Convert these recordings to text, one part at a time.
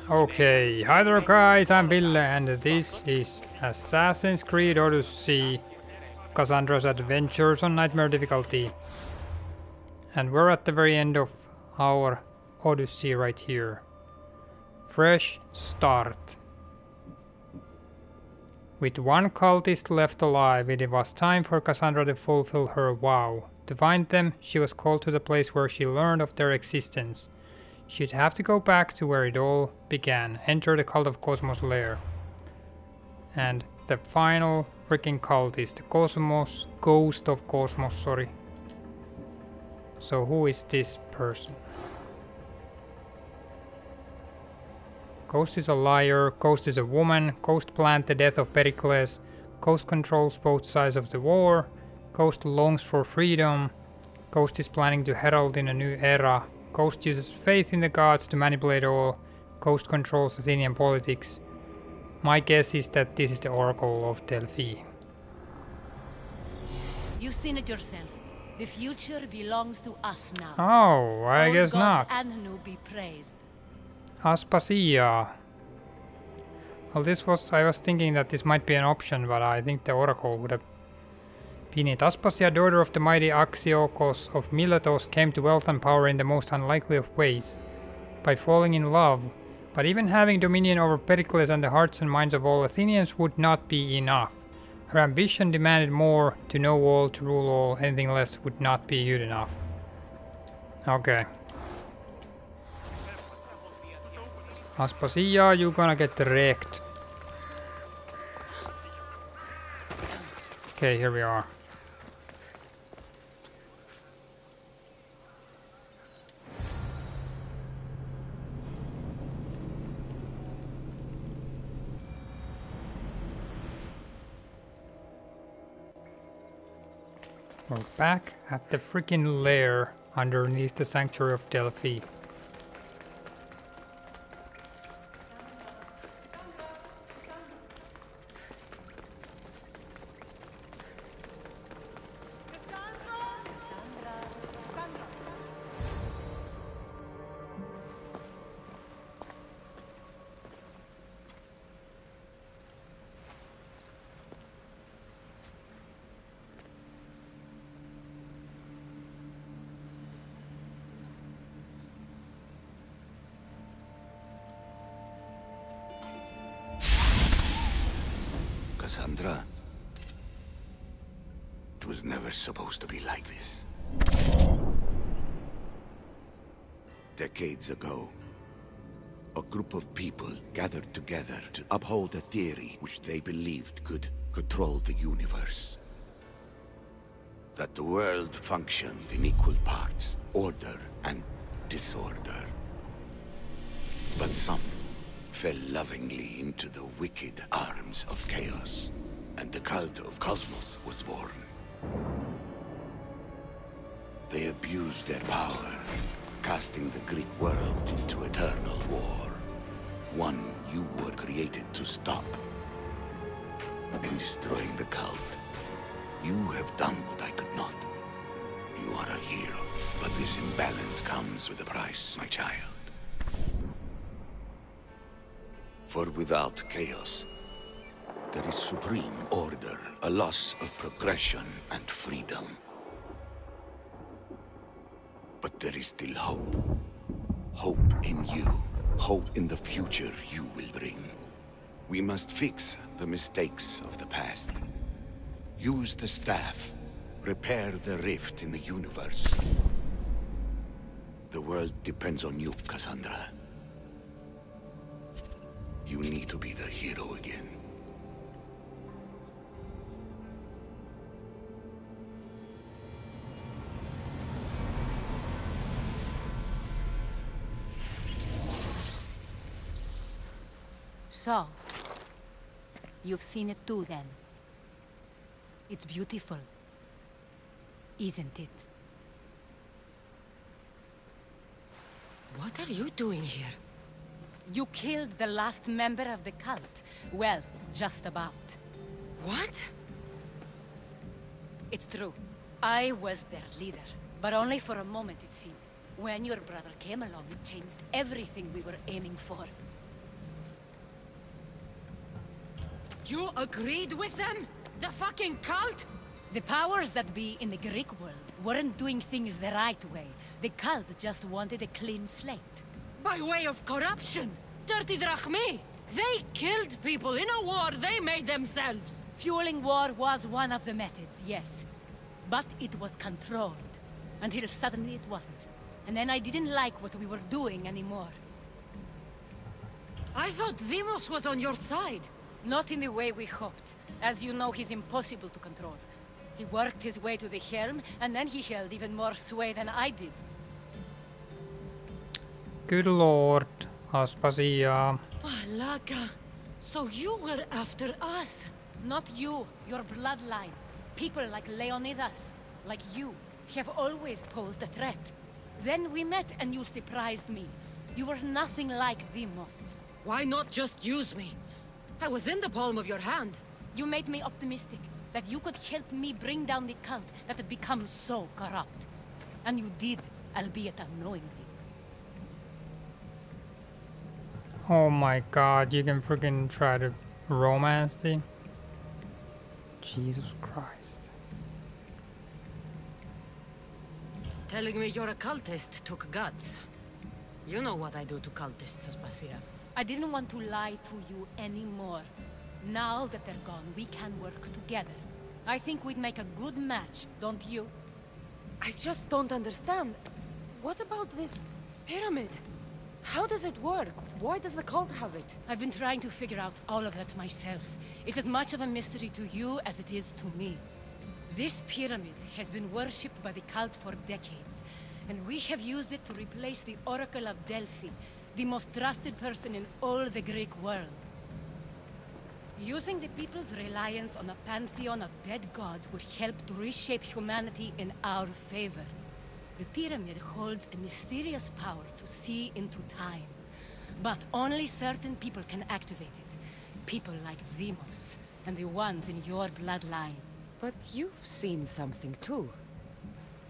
Okay, hi there guys, I'm Ville and this is Assassin's Creed Odyssey, Kassandra's Adventures on Nightmare difficulty. And we're at the very end of our Odyssey right here. Fresh start. With one cultist left alive, it was time for Kassandra to fulfill her vow. To find them, she was called to the place where she learned of their existence. She'd have to go back to where it all began, enter the Cult of Kosmos lair. And the final freaking cult is the Ghost of Kosmos, sorry. So who is this person? Ghost is a liar, Ghost is a woman, Ghost planned the death of Pericles, Ghost controls both sides of the war, Ghost longs for freedom, Ghost is planning to herald in a new era, Ghost uses faith in the gods to manipulate all, Ghost controls Athenian politics. My guess is that this is the Oracle of Delphi. You've seen it yourself. The future belongs to us now. Oh, I Old guess gods not. and new be praised. Aspasia. Well, I was thinking that this might be an option, but I think the Oracle would have been it. Aspasia, daughter of the mighty Axiokos of Miletos, came to wealth and power in the most unlikely of ways, by falling in love. But even having dominion over Pericles and the hearts and minds of all Athenians would not be enough. Her ambition demanded more, to know all, to rule all, anything less would not be good enough. Okay. Aspasia, you're gonna get wrecked. Okay, here we are. We're back at the freaking lair underneath the sanctuary of Delphi. Kassandra, it was never supposed to be like this. Decades ago, a group of people gathered together to uphold a theory which they believed could control the universe. That the world functioned in equal parts, order and disorder. But some fell lovingly into the wicked arms of chaos, and the Cult of Kosmos was born. They abused their power, casting the Greek world into eternal war. One you were created to stop. In destroying the cult, you have done what I could not. You are a hero, but this imbalance comes with a price, my child. For without chaos, there is supreme order, a loss of progression and freedom. But there is still hope. Hope in you. Hope in the future you will bring. We must fix the mistakes of the past. Use the staff. Repair the rift in the universe. The world depends on you, Kassandra. You need to be the hero again. So, you've seen it too then. It's beautiful, isn't it? What are you doing here? You killed the last member of the cult. Well, just about. What? It's true. I was their leader, but only for a moment it seemed. When your brother came along, it changed everything we were aiming for. You agreed with them? The fucking cult? The powers that be in the Greek world weren't doing things the right way. The cult just wanted a clean slate. By way of corruption? Dirty drachmi? They killed people in a war they made themselves. Fueling war was one of the methods, yes. But it was controlled. Until suddenly it wasn't. And then I didn't like what we were doing anymore. I thought Demos was on your side. Not in the way we hoped. As you know, he's impossible to control. He worked his way to the helm, and then he held even more sway than I did. Good lord, Aspasia. Malaka. So you were after us? Not you, your bloodline. People like Leonidas, like you, have always posed a threat. Then we met and you surprised me. You were nothing like Demos. Why not just use me? I was in the palm of your hand. You made me optimistic that you could help me bring down the cult that had become so corrupt. And you did, albeit unknowingly. Oh my god, you can freaking try to romance the... Jesus Christ. Telling me you're a cultist took guts. You know what I do to cultists, Aspasia. I didn't want to lie to you anymore. Now that they're gone, we can work together. I think we'd make a good match, don't you? I just don't understand. What about this pyramid? How does it work? Why does the cult have it? I've been trying to figure out all of that myself. It's as much of a mystery to you as it is to me. This pyramid has been worshipped by the cult for decades, and we have used it to replace the Oracle of Delphi, the most trusted person in all the Greek world. Using the people's reliance on a pantheon of dead gods would help to reshape humanity in our favor. The pyramid holds a mysterious power to see into time. But only certain people can activate it. People like Demos, and the ones in your bloodline. But you've seen something too.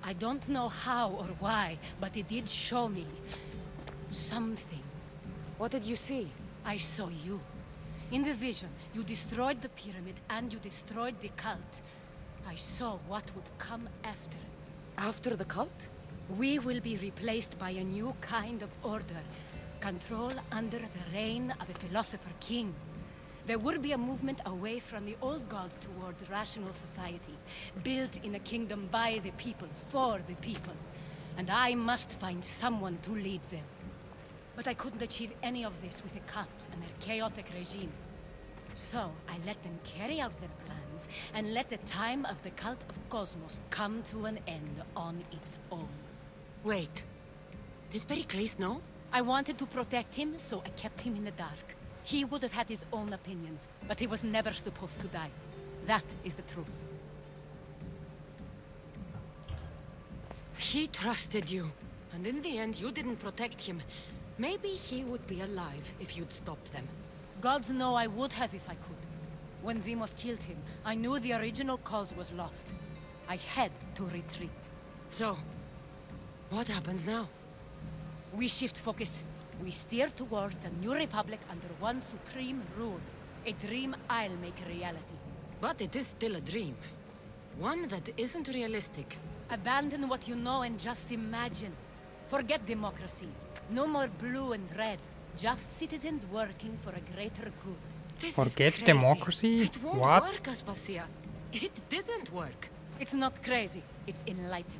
I don't know how or why, but it did show me... something. What did you see? I saw you. In the vision, you destroyed the pyramid and you destroyed the cult. I saw what would come after. After the cult? We will be replaced by a new kind of order. Control under the reign of a philosopher king. There would be a movement away from the old gods towards rational society, built in a kingdom by the people, for the people. And I must find someone to lead them. But I couldn't achieve any of this with the cult and their chaotic regime. So I let them carry out their plans, and let the time of the Cult of Kosmos come to an end on its own. Wait. Did Pericles know? I wanted to protect him, so I kept him in the dark. He would have had his own opinions, but he was never supposed to die. That is the truth. He trusted you, and in the end you didn't protect him. Maybe he would be alive if you'd stopped them. Gods know I would have if I could. When Demos killed him, I knew the original cause was lost. I had to retreat. So, what happens now? We shift focus. We steer towards a new republic under one supreme rule. A dream I'll make a reality. But it is still a dream. One that isn't realistic. Abandon what you know and just imagine. Forget democracy. No more blue and red. Just citizens working for a greater good. This Forget is crazy. democracy? It won't What? work, Aspasia. It didn't work. It's not crazy. It's enlightened.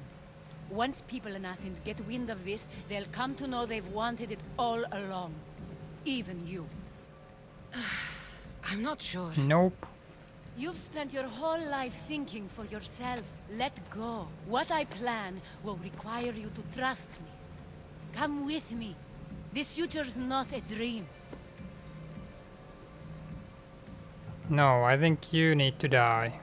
Once people in Athens get wind of this, they'll come to know they've wanted it all along. Even you. I'm not sure. Nope. You've spent your whole life thinking for yourself. Let go. What I plan will require you to trust me. Come with me. This future's not a dream. No, I think you need to die.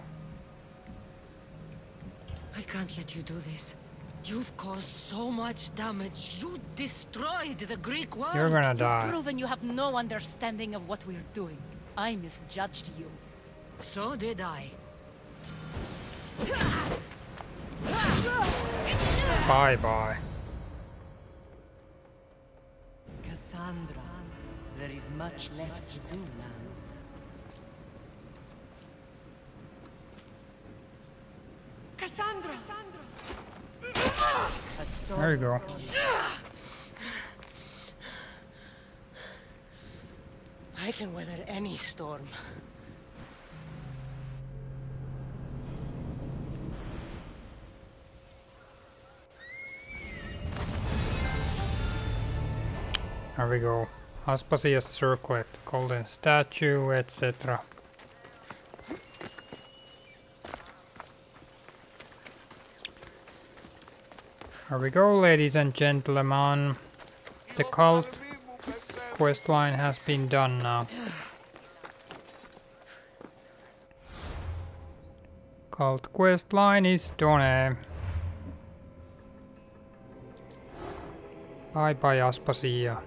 I can't let you do this. You've caused so much damage. You destroyed the Greek world. You're gonna You've die. proven you have no understanding of what we're doing. I misjudged you. So did I. Bye-bye. Kassandra. There is much left to do now. Kassandra! There you go. I can weather any storm. There we go. Aspasia's Circlet, golden statue, etc. Here we go, ladies and gentlemen. The cult quest line has been done now. Cult quest line is done. Bye bye, Aspasia.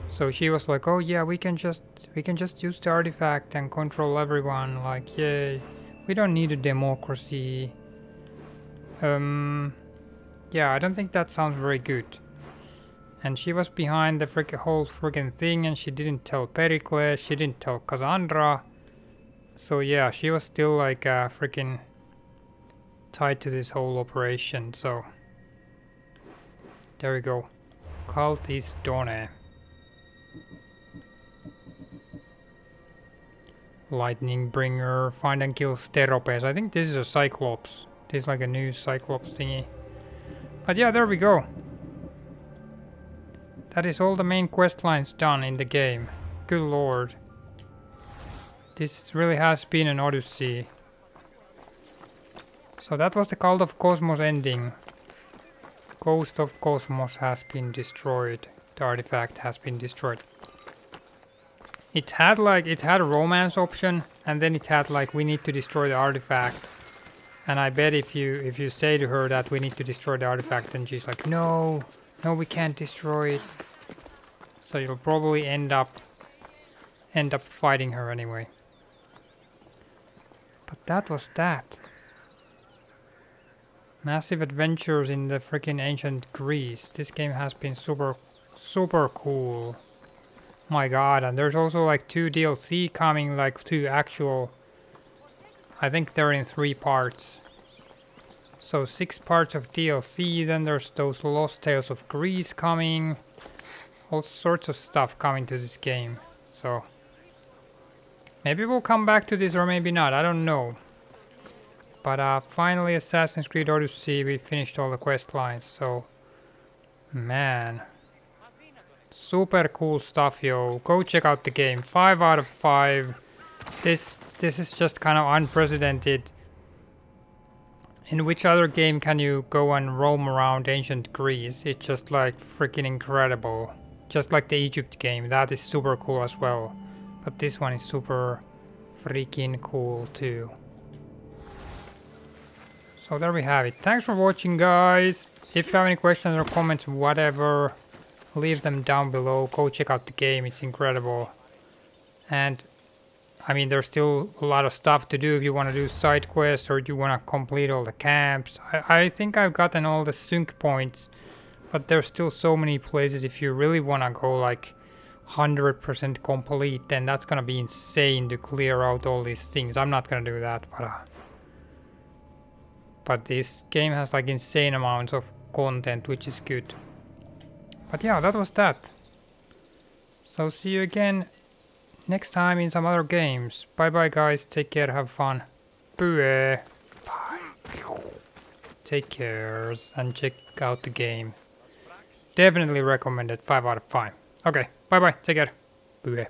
So she was like, oh yeah, we can just use the artifact and control everyone, like yay. We don't need a democracy. Yeah, I don't think that sounds very good. And she was behind the whole freaking thing, and she didn't tell Pericles, she didn't tell Kassandra. So yeah, she was still like freaking tied to this whole operation, so there we go. Cult is done. Lightning Bringer, find and kill Steropes. I think this is a Cyclops. This is like a new Cyclops thingy. But yeah, there we go. That is all the main quest lines done in the game. Good lord. This really has been an Odyssey. So that was the Cult of Kosmos ending. Ghost of Kosmos has been destroyed. The artifact has been destroyed. It had a romance option, and then it had like, we need to destroy the artifact. And I bet if you say to her that we need to destroy the artifact, then she's like, no, we can't destroy it. So you'll probably end up fighting her anyway. But that was that. Massive adventures in the freaking ancient Greece. This game has been super cool. My god, and there's also like 2 DLC coming, like 2 actual, I think they're in 3 parts. So 6 parts of DLC, then there's those Lost Tales of Greece coming. All sorts of stuff coming to this game. So maybe we'll come back to this or maybe not, I don't know. But finally Assassin's Creed Odyssey, we finished all the quest lines, so man. Super cool stuff, yo. Go check out the game. 5 out of 5. This is just kind of unprecedented. In which other game can you go and roam around ancient Greece? It's just like freaking incredible. Just like the Egypt game. That is super cool as well. But this one is super freaking cool too. So there we have it. Thanks for watching, guys. If you have any questions or comments, whatever, leave them down below. Go check out the game, it's incredible. And I mean, there's still a lot of stuff to do if you want to do side quests or you want to complete all the camps. I think I've gotten all the sync points, but there's still so many places. If you really want to go like 100% complete, then that's gonna be insane to clear out all these things. I'm not gonna do that, but this game has like insane amounts of content, which is good. But yeah, that was that. So see you again next time in some other games. Bye bye, guys. Take care. Have fun. Bye. Take care and check out the game. Definitely recommended. 5 out of 5. Okay. Bye bye. Take care. Bye.